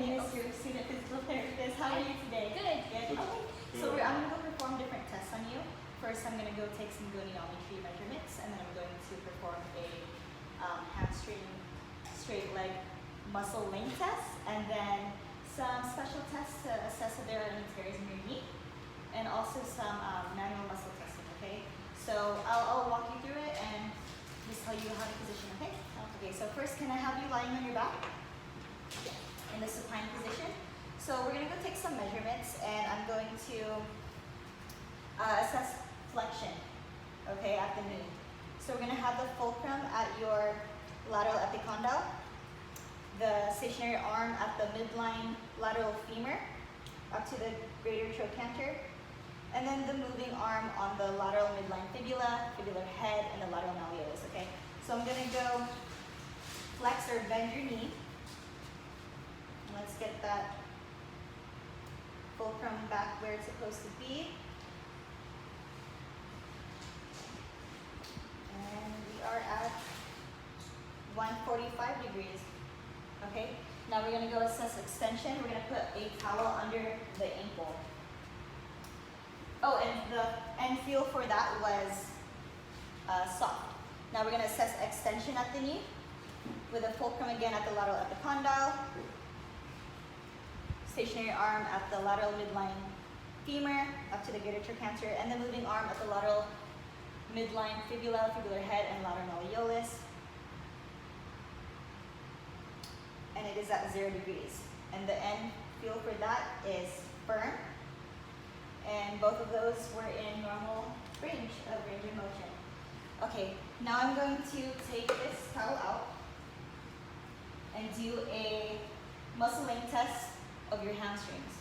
name is your student physical therapist. How are you today? Good. Good. Okay. So I'm going to go perform different tests on you. First, I'm going to go take some goniometry measurements, and then I'm going to perform a hamstring straight leg muscle length test, and then some special tests to assess if there are any tears in your knee, and also some manual muscle testing. Okay. So I'll walk you through it and just tell you how to position. Okay. Okay. So first, can I have you lying on your back in the supine position? So we're gonna go take some measurements, and I'm going to assess flexion, okay, at the knee. So we're gonna have the fulcrum at your lateral epicondyle, the stationary arm at the midline lateral femur, up to the greater trochanter, and then the moving arm on the lateral midline fibula, fibular head, and the lateral malleolus, okay? So I'm gonna go flex or bend your knee. Let's get that fulcrum back where it's supposed to be. And we are at 145 degrees. Okay, now we're gonna go assess extension. We're gonna put a towel under the ankle. Oh, and the end feel for that was soft. Now we're gonna assess extension at the knee with a fulcrum again at the lateral epicondyle, stationary arm at the lateral midline femur up to the greater trochanter, and the moving arm at the lateral midline fibula, fibular head, and lateral malleolus. And it is at 0 degrees. And the end feel for that is firm. And both of those were in normal range of motion. Okay, now I'm going to take this towel out and do a muscle length test of your hamstrings.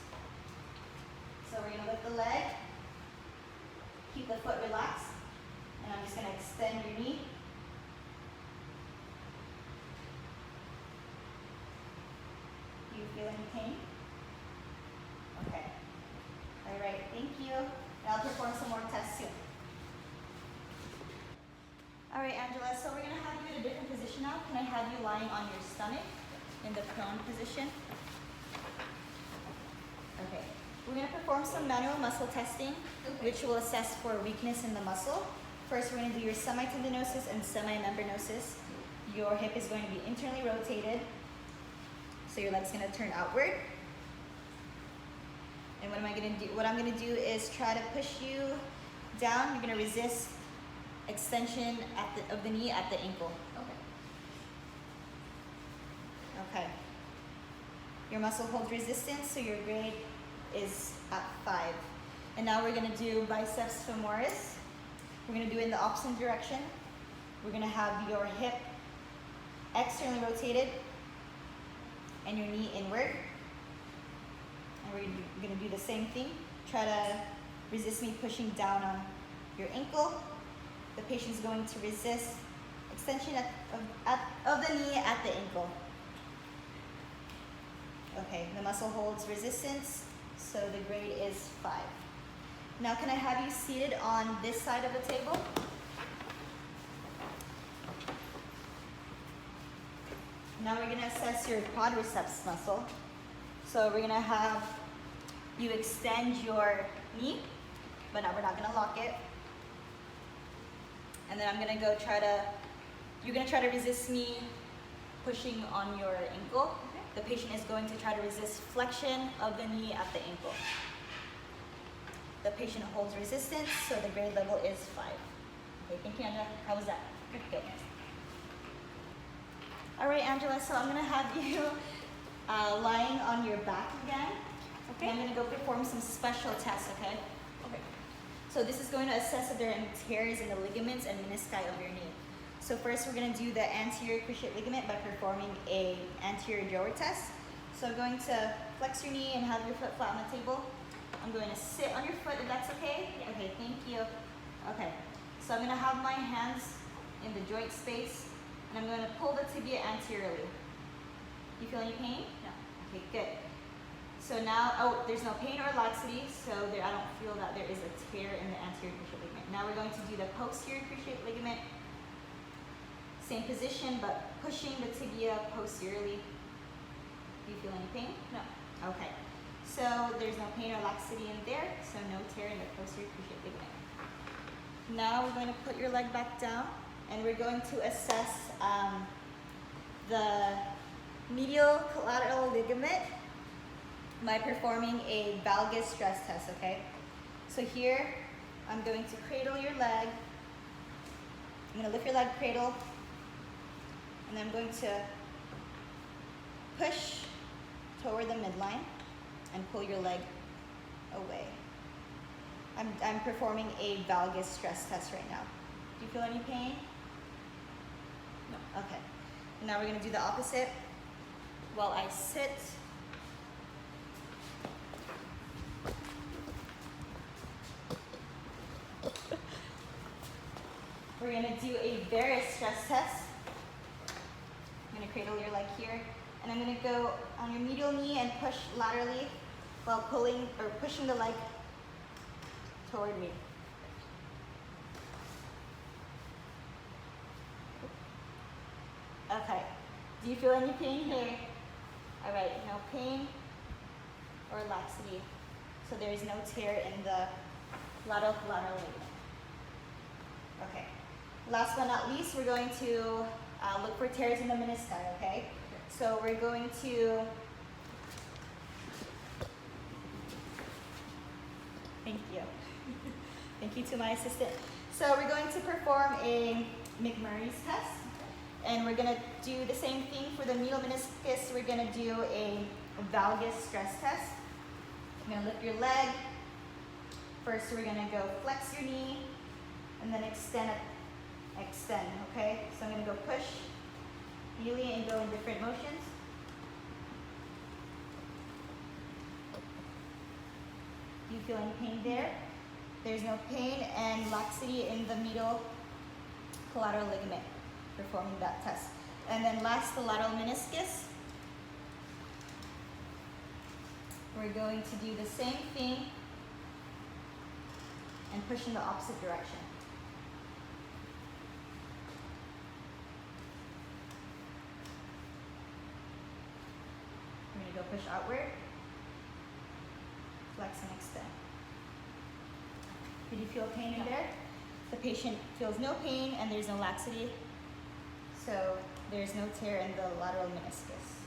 So we're gonna lift the leg, keep the foot relaxed, and I'm just gonna extend your knee. Do you feel any pain? Okay. All right, thank you. And I'll perform some more tests soon. All right, Angela, so we're gonna have you in a different position now. Can I have you lying on your stomach in the prone position? Okay, we're going to perform some manual muscle testing, which will assess for weakness in the muscle. First, we're going to do your semitendinosus and semimembranosus. Your hip is going to be internally rotated, so your leg's going to turn outward. And what am I going to do? What I'm going to do is try to push you down. You're going to resist extension of the knee at the ankle. Okay. Your muscle holds resistance, so your grade is at 5. And now we're gonna do biceps femoris. We're gonna do it in the opposite direction. We're gonna have your hip externally rotated and your knee inward. And we're gonna do the same thing. Try to resist me pushing down on your ankle. The patient's going to resist extension of the knee at the ankle. Okay, the muscle holds resistance, so the grade is 5. Now can I have you seated on this side of the table? Now we're gonna assess your quadriceps muscle. So we're gonna have you extend your knee, but now we're not gonna lock it. And then I'm gonna go you're gonna try to resist me pushing on your ankle. The patient is going to try to resist flexion of the knee at the ankle. The patient holds resistance, so the grade level is 5. Okay, thank you, Angela. How was that? Good. All right, Angela, so I'm gonna have you lying on your back again. Okay. And I'm gonna go perform some special tests, okay? Okay. So this is going to assess if there are any tears in the ligaments and menisci of your knee. So first we're going to do the anterior cruciate ligament by performing a anterior drawer test. So I'm going to flex your knee and have your foot flat on the table. I'm going to sit on your foot if that's okay. Yeah. Okay, thank you. Okay, so I'm going to have my hands in the joint space and I'm going to pull the tibia anteriorly. You feel any pain? No. Okay, good. So now, there's no pain or laxity, so I don't feel that there is a tear in the anterior cruciate ligament. Now we're going to do the posterior cruciate ligament. Same position, but pushing the tibia posteriorly. Do you feel any pain? No. Okay. So there's no pain or laxity in there, so no tear in the posterior cruciate ligament. Now we're going to put your leg back down, and we're going to assess the medial collateral ligament by performing a valgus stress test, okay? So here, I'm going to cradle your leg. I'm going to lift your leg, cradle, and then I'm going to push toward the midline and pull your leg away. I'm performing a valgus stress test right now. Do you feel any pain? No. Okay. Now we're going to do the opposite. While I sit, we're going to do a varus stress test. I'm going to cradle your leg here, and I'm going to go on your medial knee and push laterally while pulling or pushing the leg toward me. Okay. Do you feel any pain here? All right, no pain or laxity. So there is no tear in the lateral ligament. Okay. Last but not least, we're going to look for tears in the menisci, okay? So we're going to, thank you. Thank you to my assistant. So we're going to perform a McMurray's test. And we're going to do the same thing for the medial meniscus. We're going to do a valgus stress test. I'm going to lift your leg. First, we're going to go flex your knee and then extend, okay? So I'm going to go push, really, and go in different motions. Do you feel any pain there? There's no pain and laxity in the medial collateral ligament. Performing that test. And then last, the lateral meniscus. We're going to do the same thing and push in the opposite direction. We're going to go push outward, flex and extend. Did you feel pain in there? The patient feels no pain and there's no laxity. So there's no tear in the lateral meniscus.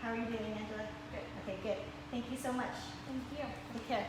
How are you doing, Angela? Good. Okay, good. Thank you so much. Thank you. Take care.